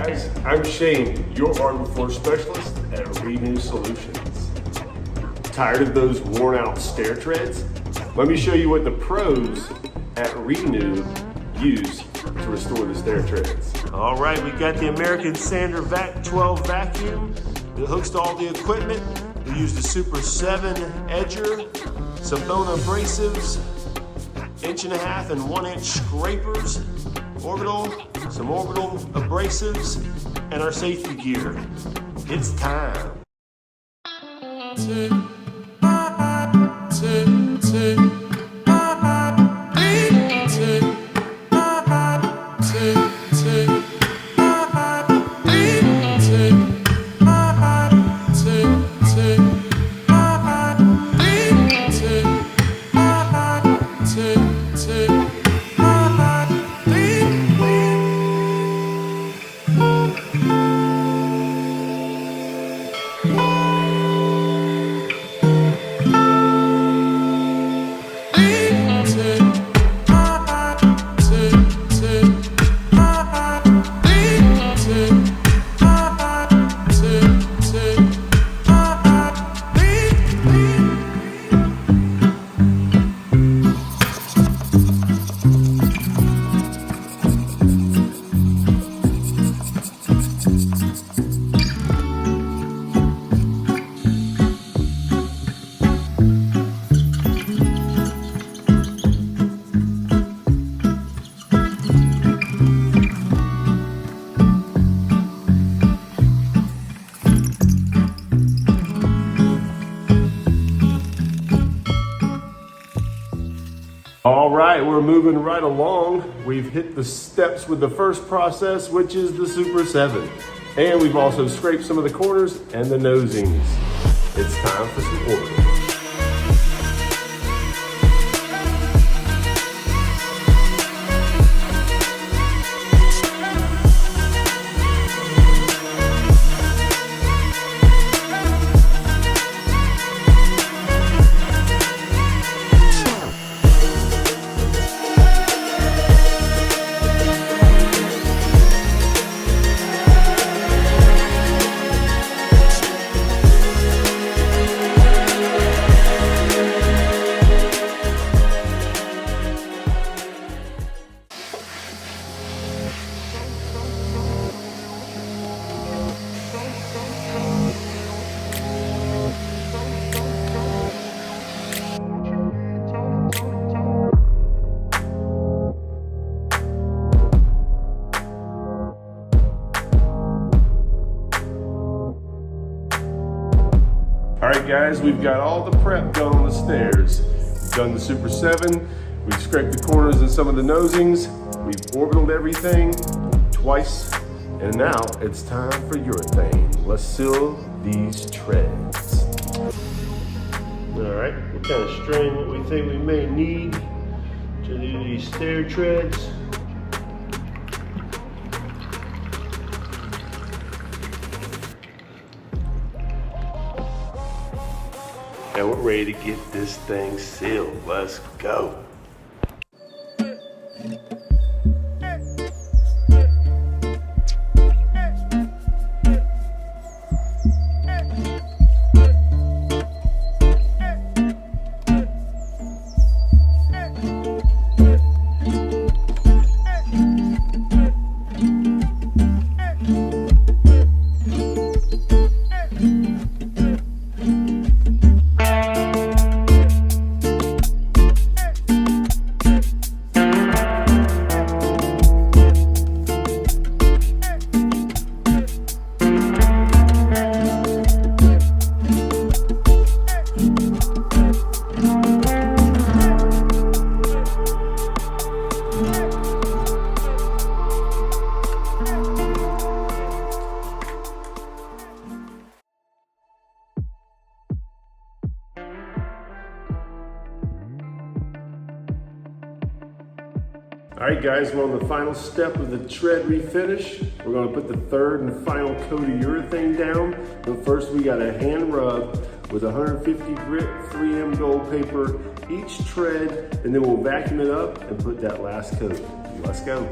guys, I'm Shane, your hardwood floor specialist at Renew Solutions. Tired of those worn out stair treads? Let me show you what the pros at Renew use to restore the stair treads. All right, we got the American Sander Vac 12 vacuum that hooks to all the equipment. We use the Super 7 edger, some bone abrasives, 1.5 and 1 inch scrapers, some orbital abrasives, and our safety gear. It's time. All right, we're moving right along. We've hit the steps with the first process, which is the Super 7. And we've also scraped some of the corners and the nosings. It's time for some orbitals. All right, guys, we've got all the prep done on the stairs. We've done the Super 7, we've scraped the corners and some of the nosings, we've orbitaled everything twice, and now it's time for urethane. Let's seal these treads. All right, we'll kind of strain what we think we may need to do these stair treads. And we're ready to get this thing sealed. Let's go. All right, guys, we're on the final step of the tread refinish. We're gonna put the third and final coat of urethane down. But first, we got a hand rub with 150 grit 3M gold paper each tread, and then we'll vacuum it up and put that last coat. Let's go.